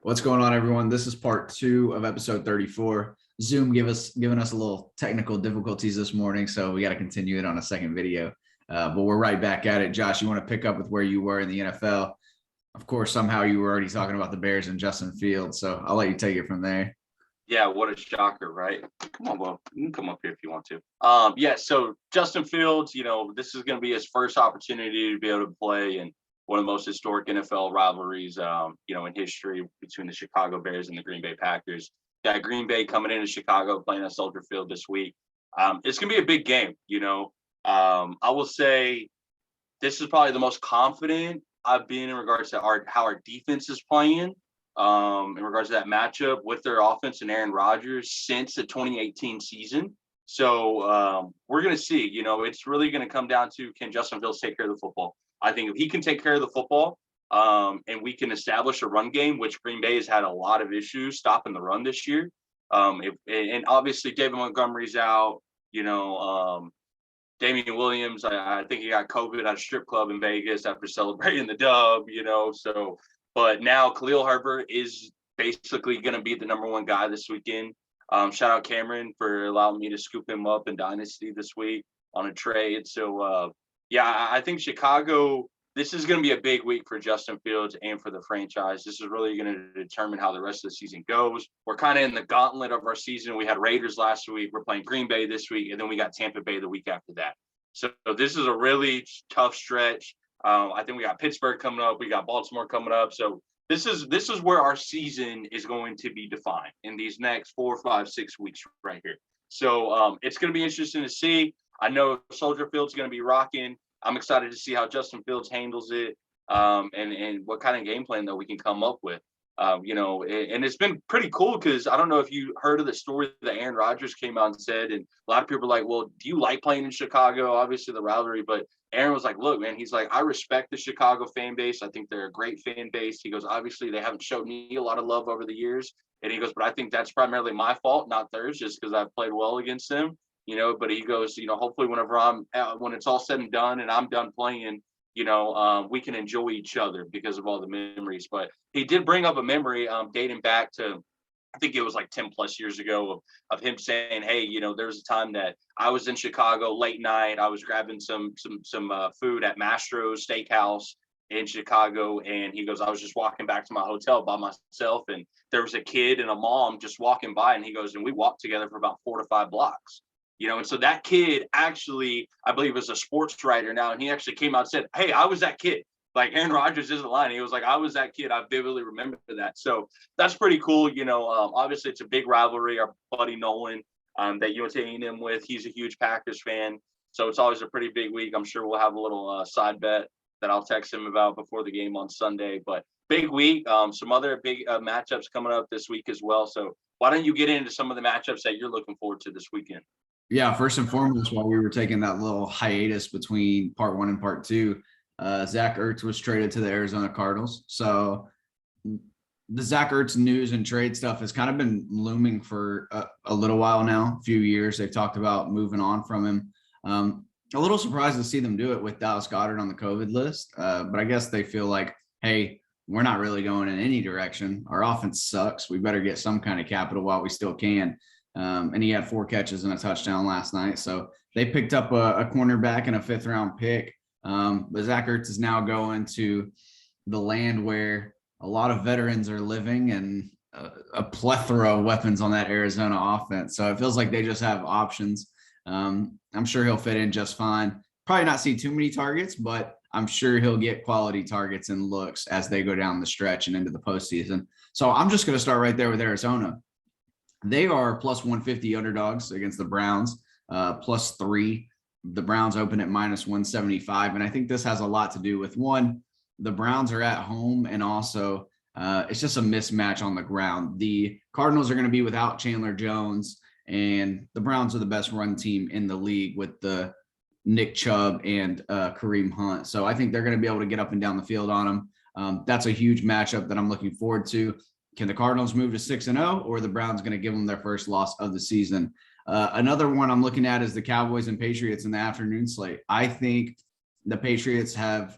What's going on, everyone? This is part two of episode 34. Zoom giving us a little technical difficulties this morning, so we got to continue it on a second video. But we're right back at it. Josh, you want to pick up with where you were in the NFL? Of course, somehow you were already talking about the Bears and Justin Fields, so I'll let you take it from there. Yeah, what a shocker, right? Come on, well, you can come up here if you want to. So Justin Fields, this is going to be his first opportunity to be able to play in one of the most historic NFL rivalries, in history between the Chicago Bears and the Green Bay Packers. Got Green Bay coming into Chicago playing at Soldier Field this week. It's going to be a big game, I will say this is probably the most confident I've been in regards to how our defense is playing. In regards to that matchup with their offense and Aaron Rodgers since the 2018 season. So we're going to see, it's really going to come down to, can Justin Fields take care of the football? I think if he can take care of the football and we can establish a run game, which Green Bay has had a lot of issues stopping the run this year. And obviously David Montgomery's out, Damian Williams, I think he got COVID at a strip club in Vegas after celebrating the dub, but now Khalil Herbert is basically going to be the number one guy this weekend. Shout out Cameron for allowing me to scoop him up in Dynasty this week on a trade. So, I think Chicago, this is going to be a big week for Justin Fields and for the franchise. This is really going to determine how the rest of the season goes. We're kind of in the gauntlet of our season. We had Raiders last week. We're playing Green Bay this week, and then we got Tampa Bay the week after that. So this is a really tough stretch. I think we got Pittsburgh coming up. We got Baltimore coming up. So this is where our season is going to be defined in these next 4, 5, 6 weeks right here. So it's going to be interesting to see. I know Soldier Field's going to be rocking. I'm excited to see how Justin Fields handles it and what kind of game plan that we can come up with. And it's been pretty cool because I don't know if you heard of the story that Aaron Rodgers came out and said, and a lot of people are like, well, do you like playing in Chicago? Obviously the rivalry, but Aaron was like, look, man, he's like, I respect the Chicago fan base. I think they're a great fan base. He goes, obviously they haven't showed me a lot of love over the years. And he goes, but I think that's primarily my fault, not theirs, just because I've played well against them, but he goes, hopefully when it's all said and done and I'm done playing, we can enjoy each other because of all the memories. But he did bring up a memory dating back to, I think it was like 10 plus years ago of him saying, hey, there was a time that I was in Chicago late night. I was grabbing some food at Mastro's Steakhouse in Chicago. And he goes, I was just walking back to my hotel by myself. And there was a kid and a mom just walking by. And he goes, and we walked together for about 4 to 5 blocks. And so that kid actually, I believe, is a sports writer now. And he actually came out and said, hey, I was that kid. Like Aaron Rodgers isn't lying. He was like, I was that kid. I vividly remember that. So that's pretty cool. Obviously it's a big rivalry. Our buddy Nolan that you went to A&M with, he's a huge Packers fan. So it's always a pretty big week. I'm sure we'll have a little side bet that I'll text him about before the game on Sunday. But big week. Some other big matchups coming up this week as well. So why don't you get into some of the matchups that you're looking forward to this weekend? Yeah, first and foremost, while we were taking that little hiatus between part one and part two, Zach Ertz was traded to the Arizona Cardinals. So the Zach Ertz news and trade stuff has kind of been looming for a little while now, a few years. They've talked about moving on from him. A little surprised to see them do it with Dallas Goedert on the COVID list. But I guess they feel like, hey, we're not really going in any direction. Our offense sucks. We better get some kind of capital while we still can. And he had 4 catches and a touchdown last night. So they picked up a cornerback and a 5th round pick. But Zach Ertz is now going to the land where a lot of veterans are living and a plethora of weapons on that Arizona offense. So it feels like they just have options. I'm sure he'll fit in just fine. Probably not see too many targets, but I'm sure he'll get quality targets and looks as they go down the stretch and into the postseason. So I'm just going to start right there with Arizona. They are plus 150 underdogs against the Browns, plus 3. The Browns open at minus 175. And I think this has a lot to do with, one, the Browns are at home, and also it's just a mismatch on the ground. The Cardinals are going to be without Chandler Jones, and the Browns are the best run team in the league with the Nick Chubb and Kareem Hunt. So I think they're going to be able to get up and down the field on them. That's a huge matchup that I'm looking forward to. Can the Cardinals move to 6-0, or the Browns going to give them their first loss of the season? Another one I'm looking at is the Cowboys and Patriots in the afternoon slate. I think the Patriots have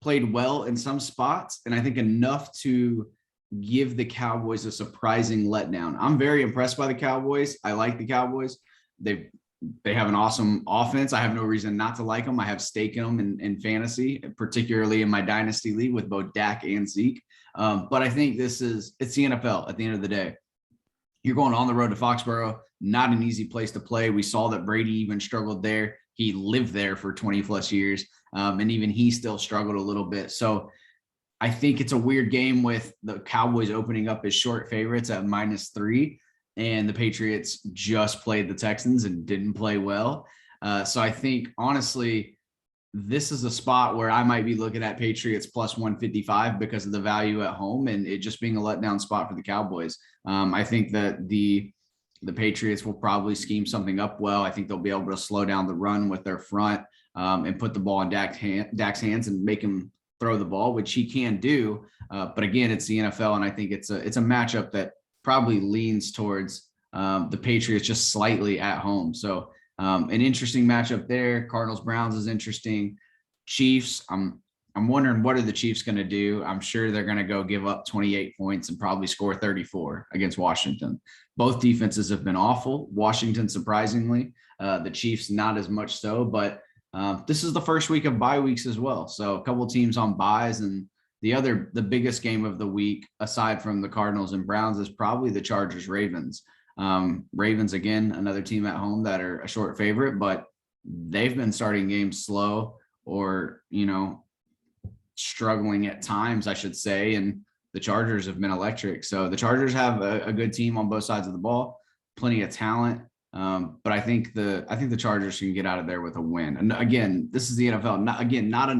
played well in some spots, and I think enough to give the Cowboys a surprising letdown. I'm very impressed by the Cowboys. I like the Cowboys. They have an awesome offense. I have no reason not to like them. I have stake in them in fantasy, particularly in my dynasty league with both Dak and Zeke. But I think it's the NFL at the end of the day. You're going on the road to Foxborough, not an easy place to play. We saw that Brady even struggled there. He lived there for 20 plus years. And even he still struggled a little bit. So I think it's a weird game with the Cowboys opening up as short favorites at -3, and the Patriots just played the Texans and didn't play well. So I think, honestly, this is a spot where I might be looking at Patriots plus 155 because of the value at home and it just being a letdown spot for the Cowboys. I think that the Patriots will probably scheme something up well. I think they'll be able to slow down the run with their front and put the ball in Dak's hands and make him throw the ball, which he can do. But again, it's the NFL, and I think it's a matchup that probably leans towards the Patriots just slightly at home. So an interesting matchup there. Cardinals Browns is interesting. Chiefs, I'm wondering, what are the Chiefs going to do? I'm sure they're going to go give up 28 points and probably score 34 against Washington. Both defenses have been awful. Washington, surprisingly, the Chiefs not as much so, but this is the first week of bye weeks as well. So a couple of teams on byes, and the biggest game of the week, aside from the Cardinals and Browns, is probably the Chargers Ravens. Ravens, again, another team at home that are a short favorite, but they've been starting games slow or, struggling at times, I should say. And the Chargers have been electric. So the Chargers have a good team on both sides of the ball, plenty of talent. But I think the Chargers can get out of there with a win. And again, this is the NFL. Not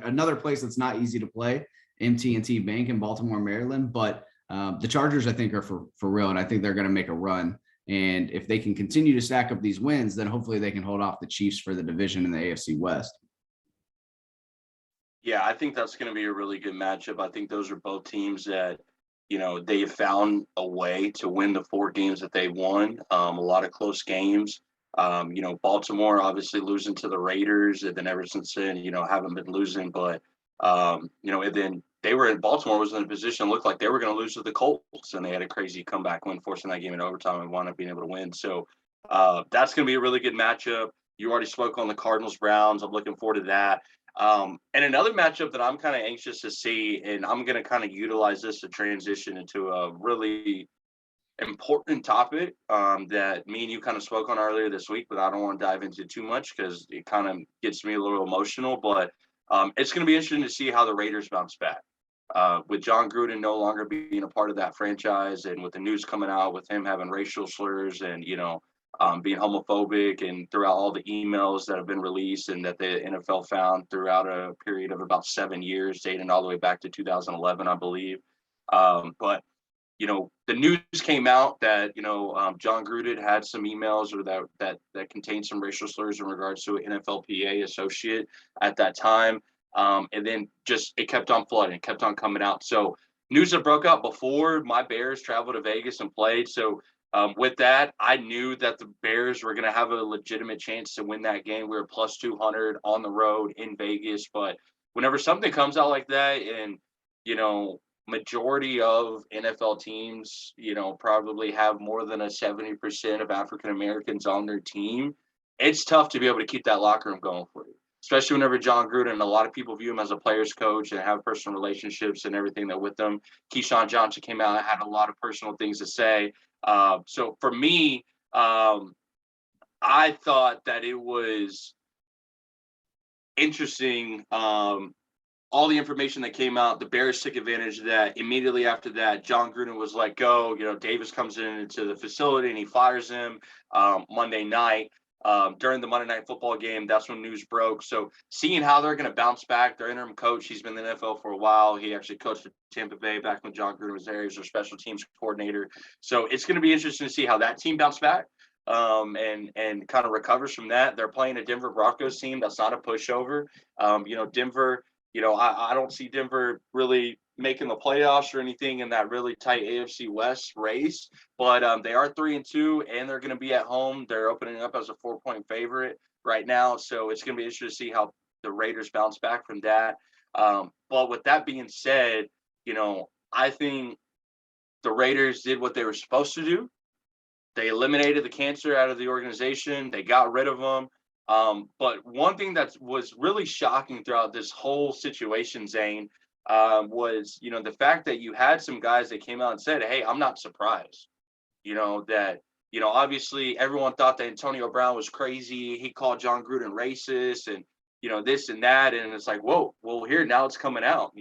another place that's not easy to play, MT&T Bank in Baltimore, Maryland. But the Chargers, I think, are for real, and I think they're going to make a run. And if they can continue to stack up these wins, then hopefully they can hold off the Chiefs for the division in the AFC West. Yeah, I think that's going to be a really good matchup. I think those are both teams that, they have found a way to win the 4 games that they won. A lot of close games. Baltimore obviously losing to the Raiders, and then ever since then, haven't been losing. But, and then Baltimore was in a position, looked like they were going to lose to the Colts, and they had a crazy comeback win, forcing that game in overtime and wound up being able to win. So that's going to be a really good matchup. You already spoke on the Cardinals Browns. I'm looking forward to that. And another matchup that I'm kind of anxious to see, and I'm going to kind of utilize this to transition into a really important topic that me and you kind of spoke on earlier this week, but I don't want to dive into too much because it kind of gets me a little emotional. But it's going to be interesting to see how the Raiders bounce back. With Jon Gruden no longer being a part of that franchise, and with the news coming out with him having racial slurs and, being homophobic, and throughout all the emails that have been released and that the NFL found throughout a period of about 7 years, dating all the way back to 2011, I believe. But the news came out that, Jon Gruden had some emails or that contained some racial slurs in regards to an NFLPA associate at that time. And then just it kept on flooding, kept on coming out. So news that broke out before my Bears traveled to Vegas and played. So with that, I knew that the Bears were going to have a legitimate chance to win that game. We were plus 200 on the road in Vegas. But whenever something comes out like that, and, majority of NFL teams, probably have more than a 70% of African Americans on their team, it's tough to be able to keep that locker room going for you. Especially whenever Jon Gruden, a lot of people view him as a player's coach and have personal relationships and everything that with them. Keyshawn Johnson came out and had a lot of personal things to say. So for me, I thought that it was interesting. All the information that came out, the Bears took advantage of that. Immediately after that, Jon Gruden was let go. Davis comes into the facility and he fires him Monday night. During the Monday Night Football game, that's when news broke. So seeing how they're going to bounce back, their interim coach, he's been in the NFL for a while. He actually coached at Tampa Bay back when Jon Gruden was there. He was their special teams coordinator. So it's going to be interesting to see how that team bounce back and kind of recovers from that. They're playing a Denver Broncos team that's not a pushover. Denver, I don't see Denver really making the playoffs or anything in that really tight AFC West race, but they are 3-2 and they're going to be at home. They're opening up as a 4-point favorite right now. So it's going to be interesting to see how the Raiders bounce back from that. But with that being said, I think the Raiders did what they were supposed to do. They eliminated the cancer out of the organization. They got rid of them. But one thing that was really shocking throughout this whole situation, Zane, was, the fact that you had some guys that came out and said, hey, I'm not surprised, that, obviously everyone thought that Antonio Brown was crazy. He called Jon Gruden racist and, this and that. And it's like, whoa, well, here, now it's coming out,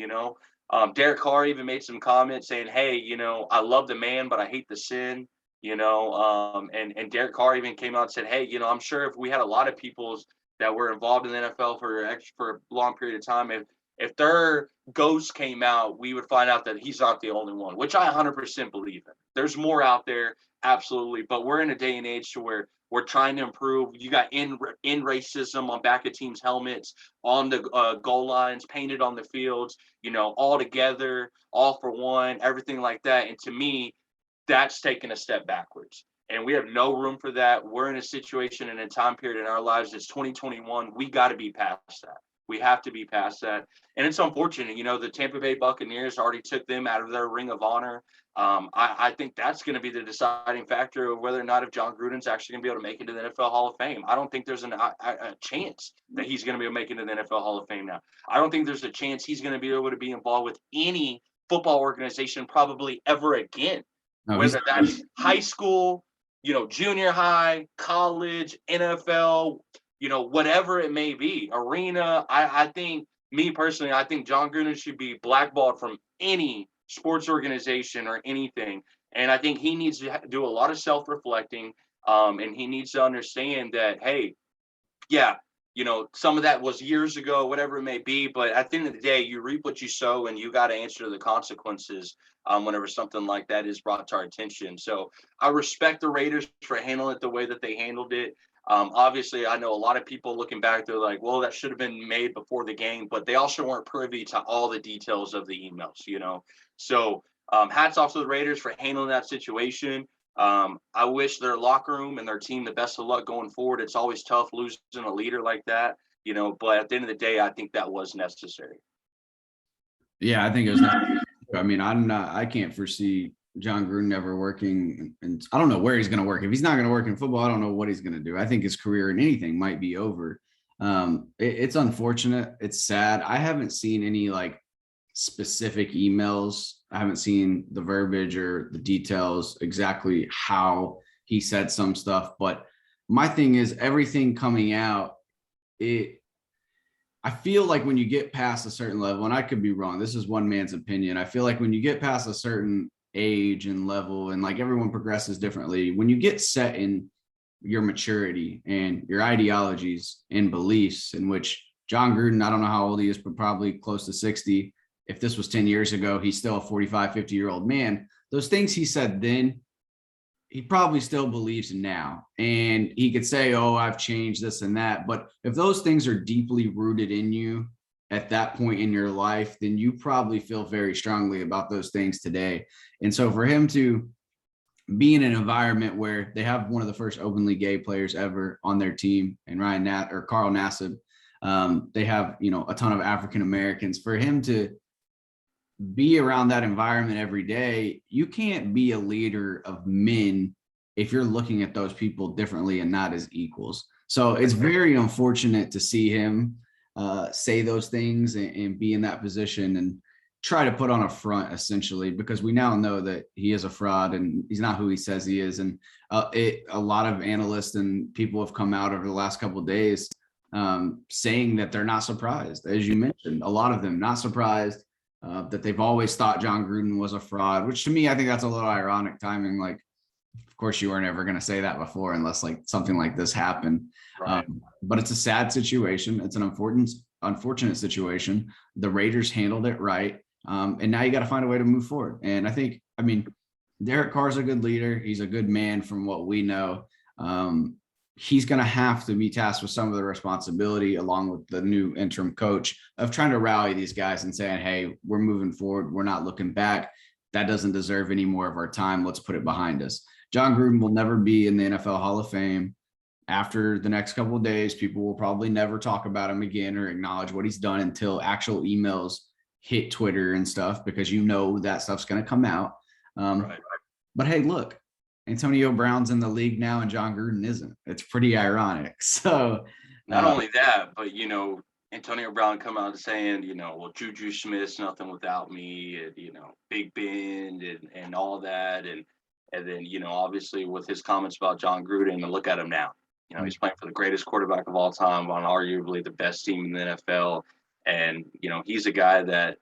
Derek Carr even made some comments saying, hey, I love the man, but I hate the sin. And Derek Carr even came out and said, hey, I'm sure if we had a lot of people that were involved in the NFL for a long period of time, if their ghosts came out, we would find out that he's not the only one, which I 100% believe in. There's more out there, absolutely, but we're in a day and age to where we're trying to improve. You got in racism on back of teams' helmets, on the goal lines, painted on the fields, all together, all for one, everything like that. And to me, that's taken a step backwards. And we have no room for that. We're in a situation and a time period in our lives. It's 2021. We got to be past that. We have to be past that. And it's unfortunate, the Tampa Bay Buccaneers already took them out of their ring of honor. I think that's going to be the deciding factor of whether or not if Jon Gruden's actually going to be able to make it to the NFL Hall of Fame. I don't think there's a chance that he's going to be able to make it to the NFL Hall of Fame now. I don't think there's a chance he's going to be able to be involved with any football organization probably ever again. No, whether that's high school, junior high, college, NFL, whatever it may be, arena. I think, me personally, I think Jon Gruden should be blackballed from any sports organization or anything. And I think he needs to do a lot of self-reflecting, and he needs to understand that, hey, yeah, some of that was years ago, whatever it may be. But at the end of the day, you reap what you sow, and you got to answer the consequences whenever something like that is brought to our attention. So I respect the Raiders for handling it the way that they handled it. Obviously, I know a lot of people looking back, they're like, well, that should have been made before the game, but they also weren't privy to all the details of the emails, So hats off to the Raiders for handling that situation. I wish their locker room and their team the best of luck going forward. It's always tough losing a leader like that, but at the end of the day, I think that was necessary. Yeah, I think it was necessary. I mean, I can't foresee Jon Gruden ever working, and I don't know where he's going to work. If he's not going to work in football, I don't know what he's going to do. I think his career in anything might be over. It's unfortunate. It's sad. I haven't seen any specific emails. I haven't seen the verbiage or the details exactly how he said some stuff. But my thing is, everything coming out, I feel like when you get past a certain level, and I could be wrong, this is one man's opinion. I feel like when you get past a certain age and level, and everyone progresses differently, when you get set in your maturity and your ideologies and beliefs, in which Jon Gruden, I don't know how old he is, but probably close to 60. If this was 10 years ago, he's still a 45, 50-year-old man. Those things he said then, he probably still believes now. And he could say, oh, I've changed this and that. But if those things are deeply rooted in you at that point in your life, then you probably feel very strongly about those things today. And so for him to be in an environment where they have one of the first openly gay players ever on their team, and Carl Nassib, they have, a ton of African Americans. For him to be around that environment every day, you can't be a leader of men if you're looking at those people differently and not as equals. So it's very unfortunate to see him say those things and be in that position and try to put on a front, essentially, because we now know that he is a fraud and he's not who he says he is. And a lot of analysts and people have come out over the last couple of days saying that they're not surprised, as you mentioned, a lot of them not surprised. That they've always thought Jon Gruden was a fraud, which to me, I think that's a little ironic timing. Of course, you weren't ever going to say that before unless something like this happened. Right. But it's a sad situation. It's an unfortunate situation. The Raiders handled it right. And now you got to find a way to move forward. And I mean, Derek Carr's a good leader. He's a good man from what we know. He's going to have to be tasked with some of the responsibility, along with the new interim coach, of trying to rally these guys and saying, hey, we're moving forward. We're not looking back. That doesn't deserve any more of our time. Let's put it behind us. Jon Gruden will never be in the NFL Hall of Fame. After the next couple of days, people will probably never talk about him again or acknowledge what he's done until actual emails hit Twitter and stuff, because that stuff's going to come out. Right. But hey, look, Antonio Brown's in the league now and Jon Gruden isn't. It's pretty ironic. So not only that, but Antonio Brown come out saying, well, Juju Smith's nothing without me, and Big Ben and all that, and then obviously with his comments about Jon Gruden, and look at him now. He's playing for the greatest quarterback of all time on arguably the best team in the NFL, and he's a guy that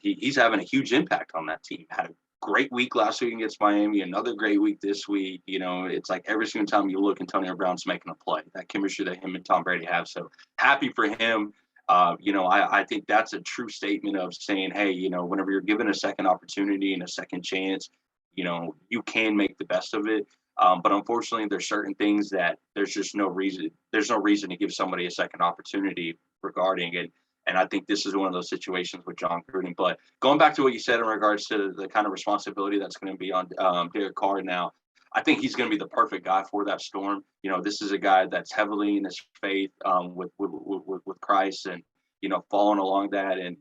he's having a huge impact on that team. Had a great week last week against Miami, another great week this week. It's like every single time you look, Antonio Brown's making a play. That chemistry that him and Tom Brady have. So happy for him. I think that's a true statement of saying, hey, whenever you're given a second opportunity and a second chance, you can make the best of it. But unfortunately, there's certain things that there's just no reason. There's no reason to give somebody a second opportunity regarding it. And I think this is one of those situations with Jon Gruden. But going back to what you said in regards to the kind of responsibility that's going to be on Derek Carr now, I think he's going to be the perfect guy for that storm. This is a guy that's heavily in his faith with Christ and, following along that. And,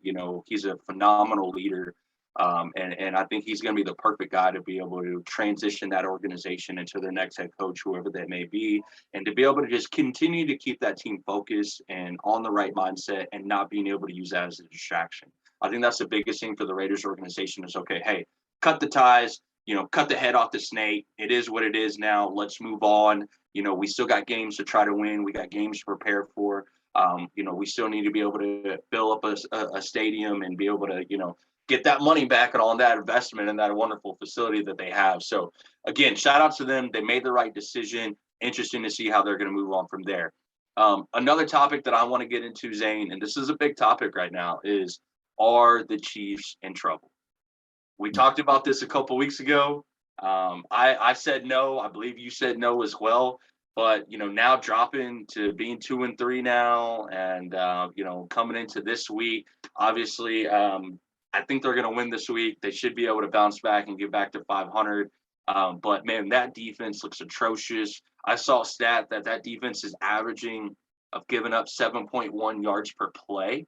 he's a phenomenal leader. And I think he's going to be the perfect guy to be able to transition that organization into their next head coach, whoever that may be, and to be able to just continue to keep that team focused and on the right mindset and not being able to use that as a distraction. I think that's the biggest thing for the Raiders organization is, okay, hey, cut the ties, cut the head off the snake. It is what it is now. Let's move on. We still got games to try to win. We got games to prepare for. We still need to be able to fill up a stadium and be able to, get that money back and on that investment and that wonderful facility that they have. So again, shout out to them. They made the right decision. Interesting to see how they're going to move on from there. Another topic that I want to get into, Zane, and this is a big topic right now, is are the Chiefs in trouble? We talked about this a couple weeks ago. I said no. I believe you said no as well. But, now dropping to being 2-3 now and, coming into this week, obviously, I think they're going to win this week. They should be able to bounce back and get back to 500. But, man, that defense looks atrocious. I saw a stat that defense is averaging of giving up 7.1 yards per play.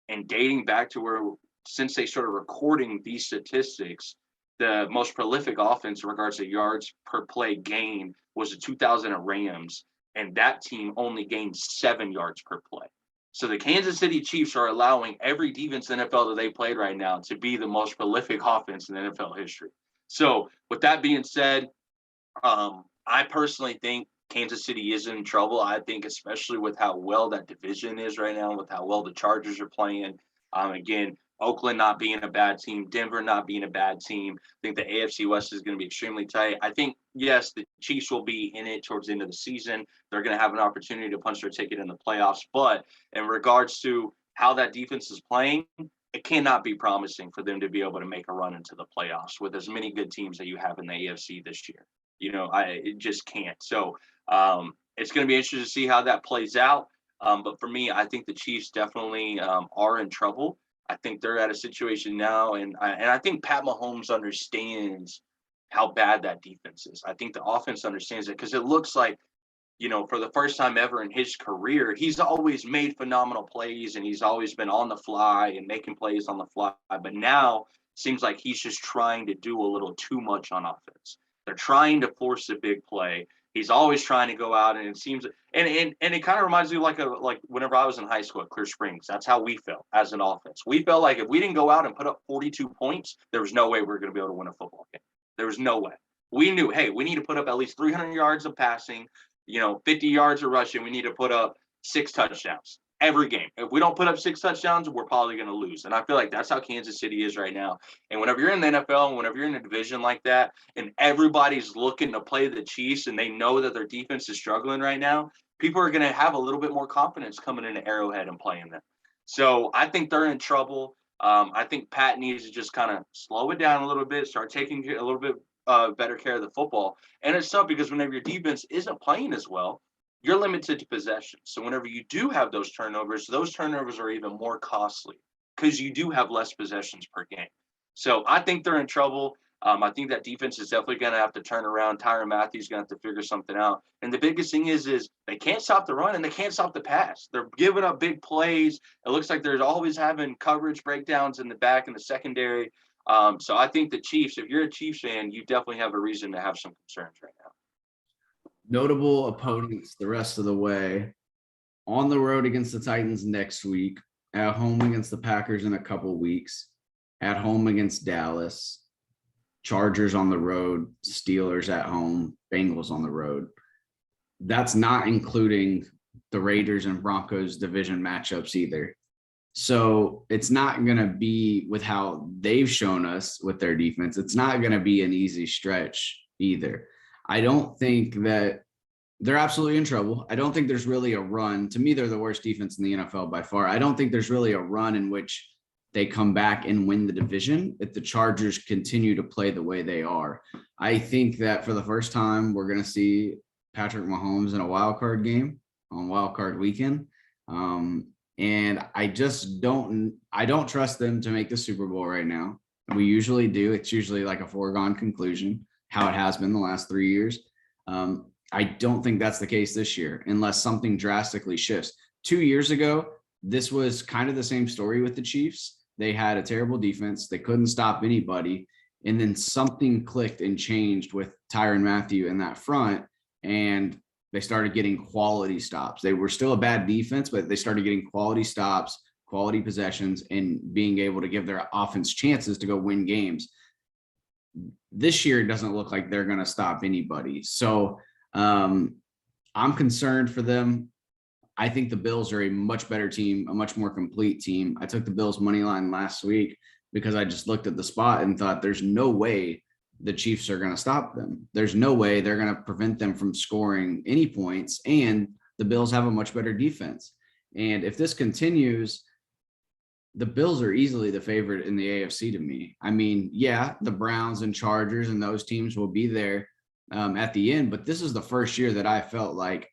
And dating back to where, since they started recording these statistics, the most prolific offense in regards to yards per play gain was the 2000 Rams. And that team only gained 7 yards per play. So the Kansas City Chiefs are allowing every defense in the NFL that they played right now to be the most prolific offense in NFL history. So with that being said, I personally think Kansas City is in trouble. I think especially with how well that division is right now, with how well the Chargers are playing. Again, Oakland not being a bad team, Denver not being a bad team. I think the AFC West is going to be extremely tight. I think, yes, the Chiefs will be in it towards the end of the season. They're going to have an opportunity to punch their ticket in the playoffs. But in regards to how that defense is playing, it cannot be promising for them to be able to make a run into the playoffs with as many good teams that you have in the AFC this year. It just can't. So it's going to be interesting to see how that plays out. But for me, I think the Chiefs definitely are in trouble. I think they're at a situation now, and I think Pat Mahomes understands how bad that defense is. I think the offense understands it because it looks like, for the first time ever in his career, he's always made phenomenal plays and he's always been on the fly and making plays on the fly. But now it seems like he's just trying to do a little too much on offense. They're trying to force a big play. He's always trying to go out, and it seems, and it kind of reminds me like whenever I was in high school at Clear Springs. That's how we felt as an offense. We felt like if we didn't go out and put up 42 points, there was no way we were going to be able to win a football game. There was no way. We knew, hey, we need to put up at least 300 yards of passing, 50 yards of rushing. We need to put up 6 touchdowns every game. If we don't put up 6 touchdowns, we're probably going to lose. And I feel like that's how Kansas City is right now. And whenever you're in the NFL and whenever you're in a division like that and everybody's looking to play the Chiefs and they know that their defense is struggling right now, people are going to have a little bit more confidence coming into Arrowhead and playing them. So I think they're in trouble. I think Pat needs to just kind of slow it down a little bit, start taking a little bit better care of the football. And it's tough because whenever your defense isn't playing as well, you're limited to possessions. So whenever you do have those turnovers are even more costly because you do have less possessions per game. So I think they're in trouble. I think that defense is definitely going to have to turn around. Tyrann Mathieu is going to have to figure something out. And the biggest thing is they can't stop the run and they can't stop the pass. They're giving up big plays. It looks like they're always having coverage breakdowns in the back and the secondary. So I think the Chiefs, if you're a Chiefs fan, you definitely have a reason to have some concerns right now. Notable opponents the rest of the way. On the road against the Titans next week, at home against the Packers in a couple weeks, at home against Dallas, Chargers on the road, Steelers at home, Bengals on the road. That's not including the Raiders and Broncos division matchups either. So it's not going to be, with how they've shown us with their defense, it's not going to be an easy stretch either. I don't think that they're absolutely in trouble. I don't think there's really a run. To me, they're the worst defense in the NFL by far. I don't think there's really a run in which they come back and win the division if the Chargers continue to play the way they are. I think that for the first time, we're going to see Patrick Mahomes in a wild card game on wild card weekend. And I don't trust them to make the Super Bowl right now. We usually do. It's usually like a foregone conclusion, how it has been the last 3 years. I don't think that's the case this year, unless something drastically shifts. 2 years ago, this was kind of the same story with the Chiefs. They had a terrible defense. They couldn't stop anybody. And then something clicked and changed with Tyrann Mathieu in that front. And they started getting quality stops. They were still a bad defense, but they started getting quality stops, quality possessions, and being able to give their offense chances to go win games. This year, it doesn't look like they're going to stop anybody. So I'm concerned for them. I think the Bills are a much better team, a much more complete team. I took the Bills money line last week because I just looked at the spot and thought there's no way the Chiefs are going to stop them. There's no way they're going to prevent them from scoring any points. And the Bills have a much better defense. And if this continues, the Bills are easily the favorite in the AFC to me. I mean, yeah, the Browns and Chargers and those teams will be there at the end, but this is the first year that I felt like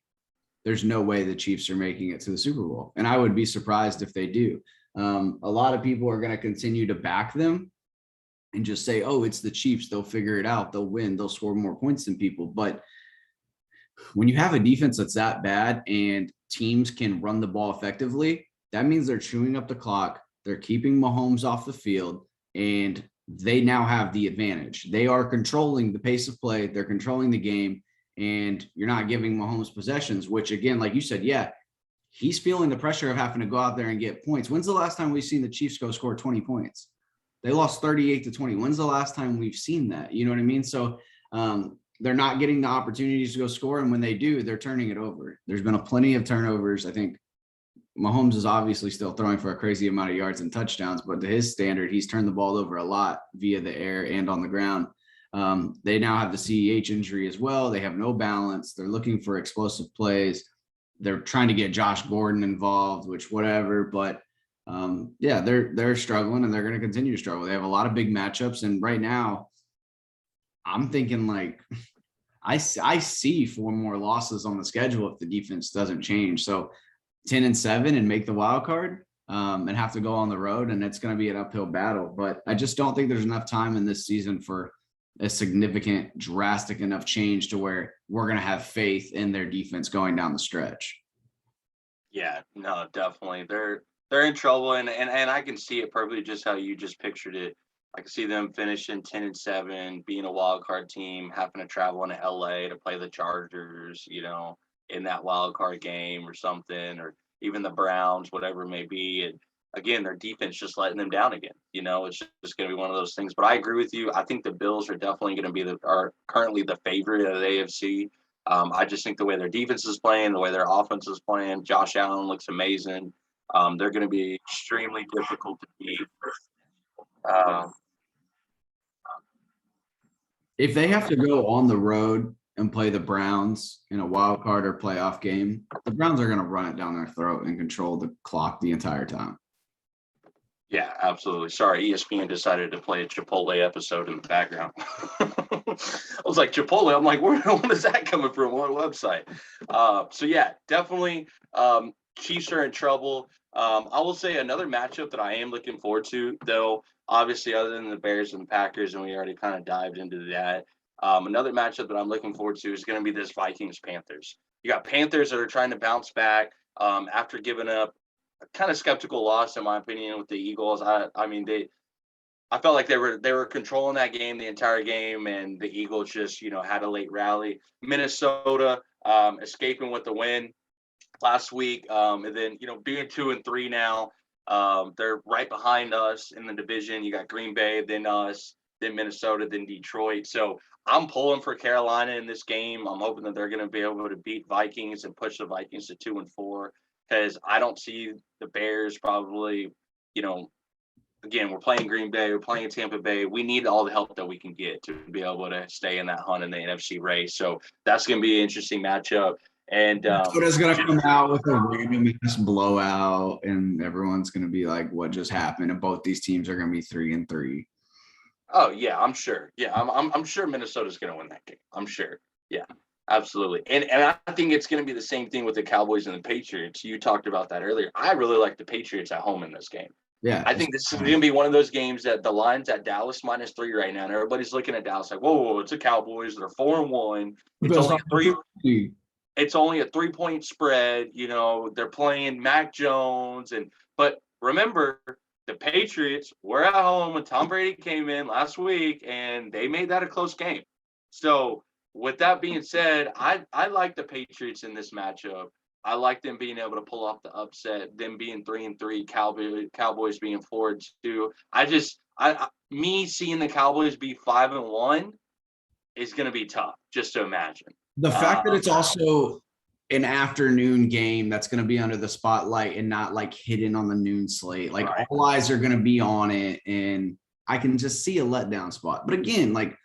there's no way the Chiefs are making it to the Super Bowl. And I would be surprised if they do. A lot of people are going to continue to back them and just say, oh, it's the Chiefs. They'll figure it out. They'll win. They'll score more points than people. But when you have a defense that's that bad and teams can run the ball effectively, that means they're chewing up the clock. They're keeping Mahomes off the field, and they now have the advantage. They are controlling the pace of play. They're controlling the game, and you're not giving Mahomes possessions, which, again, like you said, yeah, he's feeling the pressure of having to go out there and get points. When's the last time we've seen the Chiefs go score 20 points? They lost 38-20. When's the last time we've seen that? You know what I mean? So they're not getting the opportunities to go score, and when they do, they're turning it over. There's been plenty of turnovers. I think Mahomes is obviously still throwing for a crazy amount of yards and touchdowns, but to his standard, he's turned the ball over a lot via the air and on the ground. They now have the CEH injury as well. They have no balance. They're looking for explosive plays. They're trying to get Josh Gordon involved, which whatever, but yeah, they're struggling, and they're going to continue to struggle. They have a lot of big matchups, and right now I'm thinking like I see 4 more losses on the schedule if the defense doesn't change. So 10-7 and make the wild card and have to go on the road, and it's going to be an uphill battle. But I just don't think there's enough time in this season for a significant, drastic enough change to where we're going to have faith in their defense going down the stretch. Yeah, no, definitely. They're in trouble, and I can see it perfectly just how you just pictured it. I can see them finishing 10-7, being a wild card team, having to travel into LA to play the Chargers, in that wild card game or something, or even the Browns, whatever it may be. And again, their defense just letting them down again. It's just going to be one of those things. But I agree with you. I think the Bills are definitely going to be are currently the favorite of the AFC. I just think the way their defense is playing, the way their offense is playing, Josh Allen looks amazing. They're going to be extremely difficult to beat. If they have to go on the road and play the Browns in a wild card or playoff game, the Browns are going to run it down their throat and control the clock the entire time. Yeah, absolutely. Sorry, ESPN decided to play a Chipotle episode in the background. I was like, Chipotle? I'm like, what is that coming from? What website? So, yeah, definitely Chiefs are in trouble. I will say another matchup that I am looking forward to, though, obviously, other than the Bears and the Packers, and we already kind of dived into that. Another matchup that I'm looking forward to is going to be this Vikings-Panthers. You got Panthers that are trying to bounce back after giving up a kind of skeptical loss, in my opinion, with the Eagles. I mean, I felt like they were controlling that game the entire game, and the Eagles just, had a late rally. Minnesota escaping with the win last week, and then being 2-3 now, they're right behind us in the division. You got Green Bay, then us, then Minnesota, then Detroit. So I'm pulling for Carolina in this game. I'm hoping that they're going to be able to beat Vikings and push the Vikings to 2-4, because I don't see the Bears probably, again, we're playing Green Bay, we're playing Tampa Bay. We need all the help that we can get to be able to stay in that hunt in the NFC race. So that's going to be an interesting matchup. And Minnesota's going to come out with a random ass blowout, and everyone's going to be like, "What just happened?" And both these teams are going to be 3-3. oh yeah, I'm sure. Yeah, I'm sure Minnesota's going to win that game. I'm sure. Yeah, absolutely. And I think it's going to be the same thing with the Cowboys and the Patriots. You talked about that earlier. I really like the Patriots at home in this game. Yeah, I think this is going to be one of those games that the line's at Dallas -3 right now, and everybody's looking at Dallas like, whoa, it's the Cowboys. They're 4-1. It's only a 3-point spread. They're playing Mac Jones, but remember, the Patriots were at home when Tom Brady came in last week, and they made that a close game. So with that being said, I like the Patriots in this matchup. I like them being able to pull off the upset, them being 3-3, Cowboys being 4-2. Me seeing the Cowboys be 5-1 is going to be tough just to imagine. The fact that it's also an afternoon game that's going to be under the spotlight and not like hidden on the noon slate, like Right. all eyes are going to be on it, and I can just see a letdown spot. But again, like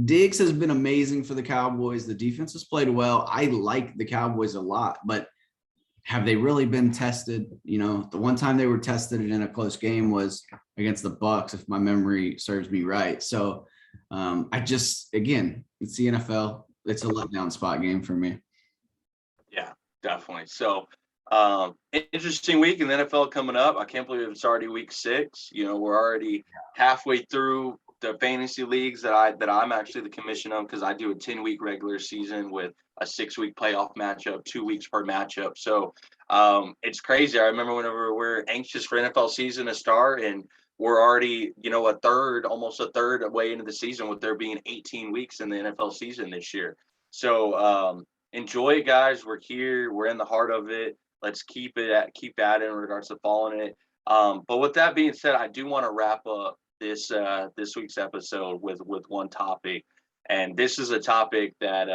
Diggs has been amazing for the Cowboys. The defense has played well. I like the Cowboys a lot, but have they really been tested? The one time they were tested in a close game was against the Bucs, if my memory serves me right. So again, it's the NFL. It's a letdown spot game for me. Yeah, definitely. So, interesting week in the NFL coming up. I can't believe it's already week 6. We're already halfway through the fantasy leagues that I'm actually the commission of, because I do a 10-week regular season with a 6-week playoff matchup, 2 weeks per matchup. So, it's crazy. I remember whenever we're anxious for NFL season to start, and we're already, almost a third away into the season, with there being 18 weeks in the NFL season this year. So, enjoy it, guys. We're here. We're in the heart of it. Let's keep at it in regards to following it. But with that being said, I do want to wrap up this week's episode with one topic, and this is a topic that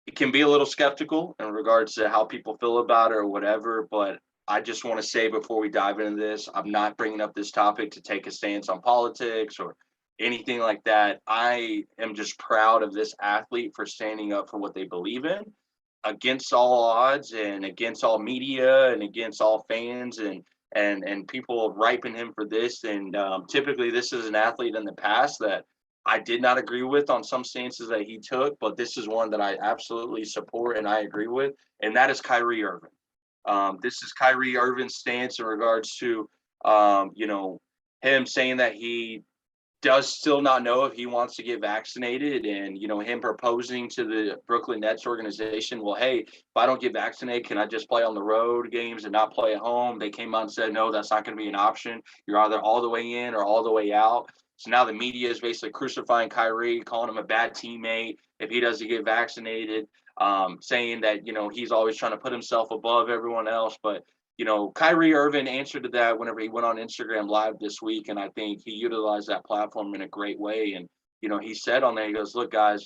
it can be a little skeptical in regards to how people feel about it or whatever. But I just want to say before we dive into this, I'm not bringing up this topic to take a stance on politics or anything like that. I am just proud of this athlete for standing up for what they believe in against all odds and against all media and against all fans and people riping him for this. And typically this is an athlete in the past that I did not agree with on some stances that he took, but this is one that I absolutely support and I agree with, and that is Kyrie Irving. This is Kyrie Irving's stance in regards to, him saying that he does still not know if he wants to get vaccinated, and him proposing to the Brooklyn Nets organization, well, hey, if I don't get vaccinated, can I just play on the road games and not play at home? They came out and said, no, that's not going to be an option. You're either all the way in or all the way out. So now the media is basically crucifying Kyrie, calling him a bad teammate if he doesn't get vaccinated, saying that he's always trying to put himself above everyone else. But Kyrie Irving answered to that whenever he went on Instagram Live this week, and I think he utilized that platform in a great way. And, he said on there, he goes, look, guys,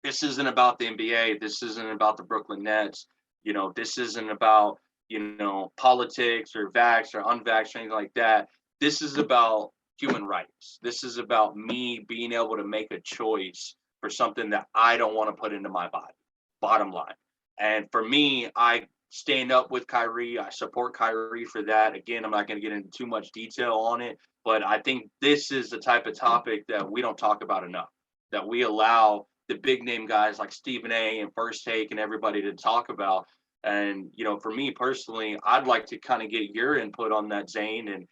this isn't about the NBA. This isn't about the Brooklyn Nets. This isn't about, politics or vax or unvax or anything like that. This is about human rights. This is about me being able to make a choice for something that I don't want to put into my body, bottom line. And for me, I stand up with Kyrie. I support Kyrie for that. Again, I'm not going to get into too much detail on it, but I think this is the type of topic that we don't talk about enough, that we allow the big name guys like Stephen A and First Take and everybody to talk about. And, for me personally, I'd like to kind of get your input on that, Zaine, and,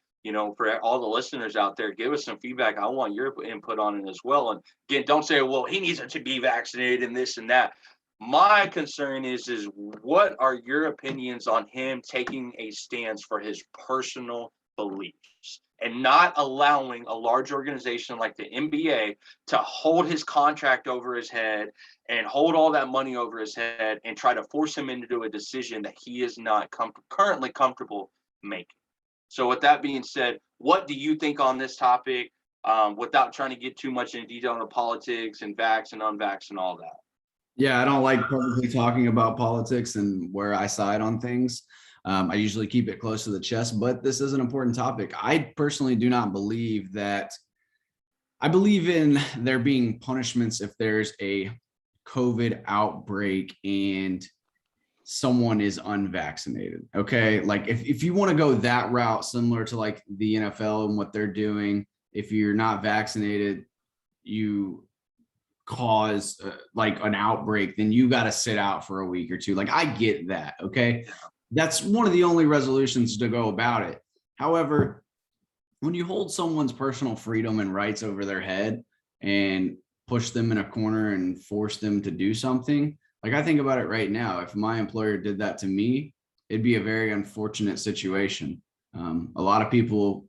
for all the listeners out there, give us some feedback. I want your input on it as well. And again, don't say, well, he needs to be vaccinated and this and that. My concern is what are your opinions on him taking a stance for his personal beliefs and not allowing a large organization like the NBA to hold his contract over his head and hold all that money over his head and try to force him into a decision that he is not currently comfortable making. So with that being said, what do you think on this topic, without trying to get too much in detail on the politics and vax and unvax and all that? Yeah, I don't like publicly talking about politics and where I side on things. I usually keep it close to the chest, but this is an important topic. I personally do not believe that. I believe in there being punishments if there's a COVID outbreak and someone is unvaccinated. Okay. Like if you want to go that route, similar to like the NFL and what they're doing, if you're not vaccinated, you cause like an outbreak, then you got to sit out for a week or two. Like I get that. Okay. That's one of the only resolutions to go about it. However, when you hold someone's personal freedom and rights over their head and push them in a corner and force them to do something, like I think about it right now, if my employer did that to me, it'd be a very unfortunate situation. A lot of people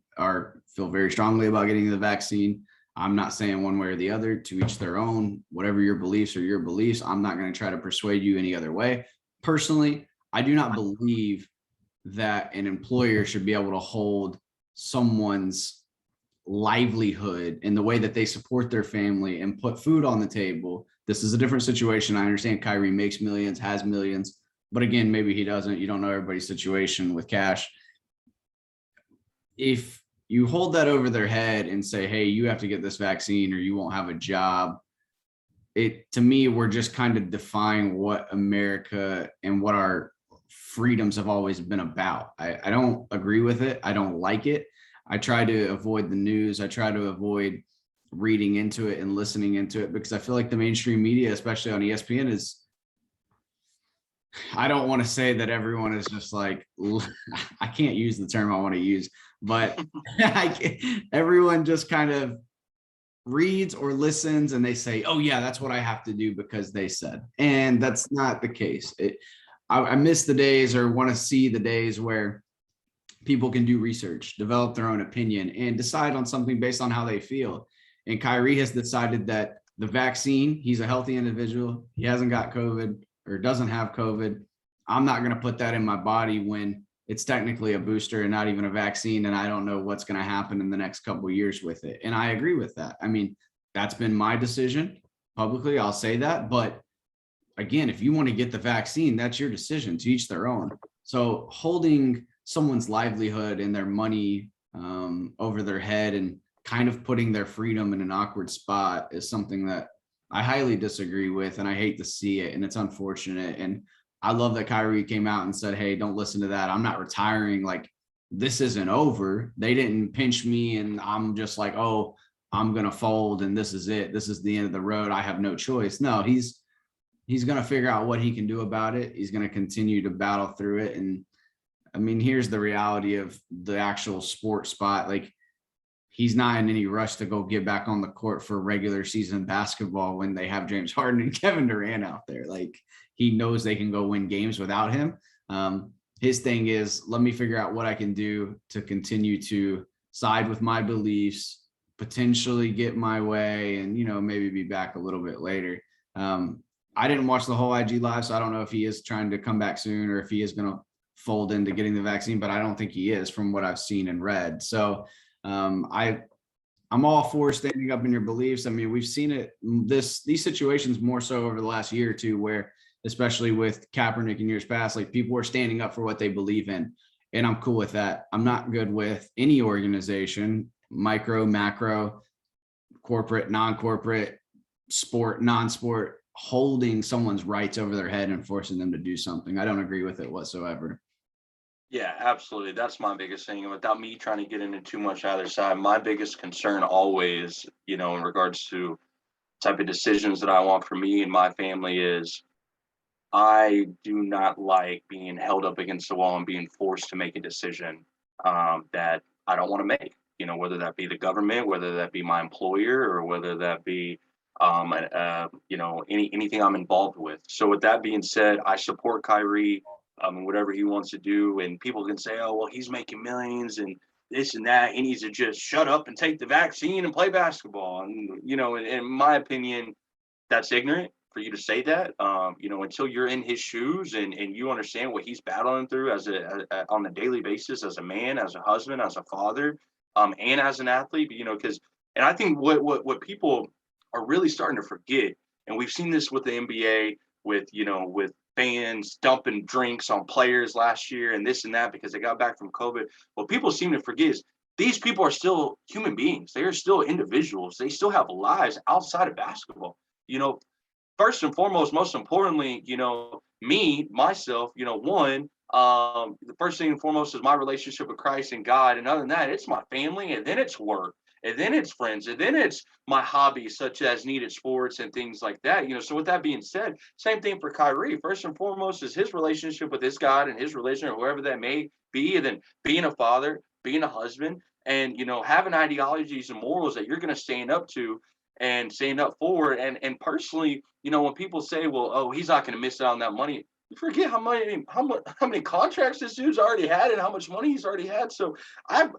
feel very strongly about getting the vaccine. I'm not saying one way or the other, to each their own. Whatever your beliefs are your beliefs. I'm not going to try to persuade you any other way. Personally, I do not believe that an employer should be able to hold someone's livelihood in the way that they support their family and put food on the table. This is a different situation. I understand Kyrie makes millions, has millions, but again, maybe he doesn't. You don't know everybody's situation with cash. If you hold that over their head and say, hey, you have to get this vaccine or you won't have a job, to me, we're just kind of defying what America and what our freedoms have always been about. I don't agree with it. I don't like it. I try to avoid the news. I try to avoid reading into it and listening into it because I feel like the mainstream media, especially on ESPN, I don't want to say that everyone is just like, I can't use the term I want to use, but everyone just kind of reads or listens and they say, oh yeah, that's what I have to do because they said, and that's not the case. I miss the days or want to see the days where people can do research, develop their own opinion, and decide on something based on how they feel. And Kyrie has decided that the vaccine, he's a healthy individual. He hasn't got COVID or doesn't have COVID. I'm not going to put that in my body when it's technically a booster and not even a vaccine. And I don't know what's going to happen in the next couple of years with it. And I agree with that. I mean, that's been my decision publicly. I'll say that. But again, if you want to get the vaccine, that's your decision, to each their own. So holding someone's livelihood and their money over their head and kind of putting their freedom in an awkward spot is something that I highly disagree with, and I hate to see it, and it's unfortunate. And I love that Kyrie came out and said, hey, don't listen to that. I'm not retiring. Like, this isn't over. They didn't pinch me and I'm just like, oh, I'm going to fold and this is it. This is the end of the road. I have no choice. No, he's going to figure out what he can do about it. He's going to continue to battle through it. And I mean, here's the reality of the actual sport spot. Like, he's not in any rush to go get back on the court for regular season basketball when they have James Harden and Kevin Durant out there. Like, he knows they can go win games without him. His thing is, let me figure out what I can do to continue to side with my beliefs, potentially get my way, and, you know, maybe be back a little bit later. I didn't watch the whole IG live, so I don't know if he is trying to come back soon or if he is going to fold into getting the vaccine, but I don't think he is from what I've seen and read. So I'm all for standing up in your beliefs. I mean, we've seen it, these situations more so over the last year or two, where especially with Kaepernick in years past, like, people are standing up for what they believe in. And I'm cool with that. I'm not good with any organization, micro, macro, corporate, non-corporate, sport, non-sport, holding someone's rights over their head and forcing them to do something. I don't agree with it whatsoever. Yeah, absolutely. That's my biggest thing. And without me trying to get into too much either side, my biggest concern always, you know, in regards to type of decisions that I want for me and my family is, I do not like being held up against the wall and being forced to make a decision that I don't want to make, you know, whether that be the government, whether that be my employer, or whether that be, you know, anything I'm involved with. So with that being said, I support Kyrie, whatever he wants to do. And people can say, oh, well, he's making millions and this and that. He needs to just shut up and take the vaccine and play basketball. And, in my opinion, that's ignorant for you to say that, until you're in his shoes and you understand what he's battling through on a daily basis, as a man, as a husband, as a father, and as an athlete, and I think what people are really starting to forget, and we've seen this with the NBA, with fans dumping drinks on players last year and this and that because they got back from COVID. What people seem to forget is these people are still human beings. They are still individuals. They still have lives outside of basketball. First and foremost, most importantly, myself, the first thing and foremost is my relationship with Christ and God. And other than that, it's my family, and then it's work, and then it's friends, and then it's my hobbies such as needed sports and things like that. So with that being said, same thing for Kyrie. First and foremost is his relationship with his God and his relationship, whoever that may be, and then being a father, being a husband, and having ideologies and morals that you're going to stand up to and stand up for. And personally, when people say, well, oh, he's not going to miss out on that money, you forget how many contracts this dude's already had and how much money he's already had. So I'm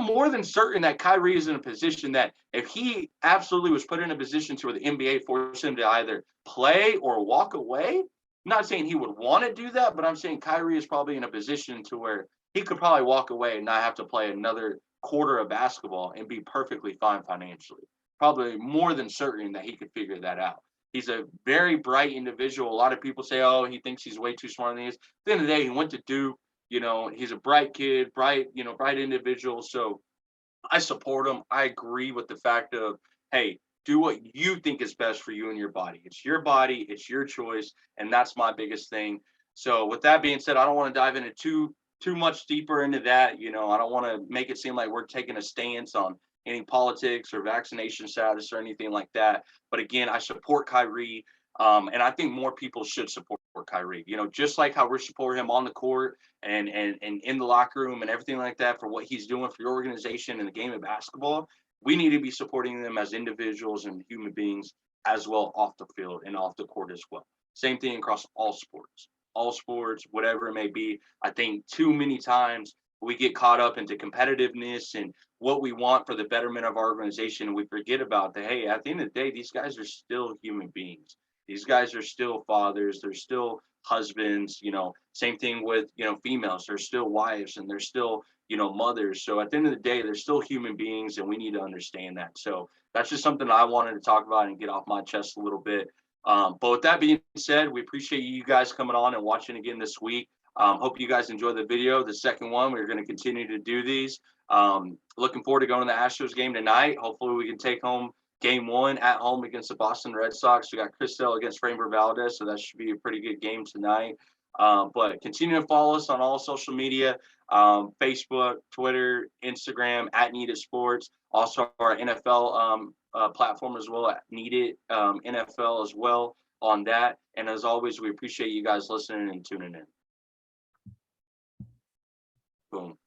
more than certain that Kyrie is in a position that if he absolutely was put in a position to where the NBA forced him to either play or walk away, I'm not saying he would want to do that, but I'm saying Kyrie is probably in a position to where he could probably walk away and not have to play another quarter of basketball and be perfectly fine financially. Probably more than certain that he could figure that out. He's a very bright individual. A lot of people say, oh, he thinks he's way too smart than he is. At the end of the day, he went to Duke. He's a bright kid, bright individual. So I support him. I agree with the fact of, hey, do what you think is best for you and your body. It's your body. It's your choice. And that's my biggest thing. So with that being said, I don't want to dive into too much deeper into that. I don't want to make it seem like we're taking a stance on any politics or vaccination status or anything like that. But again, I support Kyrie. And I think more people should support Kyrie, just like how we're supporting him on the court and in the locker room and everything like that for what he's doing for your organization in the game of basketball. We need to be supporting them as individuals and human beings as well off the field and off the court as well. Same thing across all sports, whatever it may be. I think too many times we get caught up into competitiveness and what we want for the betterment of our organization. And we forget about that. Hey, at the end of the day, these guys are still human beings. These guys are still fathers. They're still husbands, same thing with, females. They're still wives and they're still, mothers. So at the end of the day, they're still human beings and we need to understand that. So that's just something I wanted to talk about and get off my chest a little bit. But with that being said, we appreciate you guys coming on and watching again this week. Hope you guys enjoyed the video. The second one, we're going to continue to do these. Looking forward to going to the Astros game tonight. Hopefully we can take home game one at home against the Boston Red Sox. We got Chris Sale against Framber Valdez, so that should be a pretty good game tonight. But continue to follow us on all social media, Facebook, Twitter, Instagram, at Needed Sports. Also our NFL platform as well, at Needed NFL as well on that. And as always, we appreciate you guys listening and tuning in. Boom.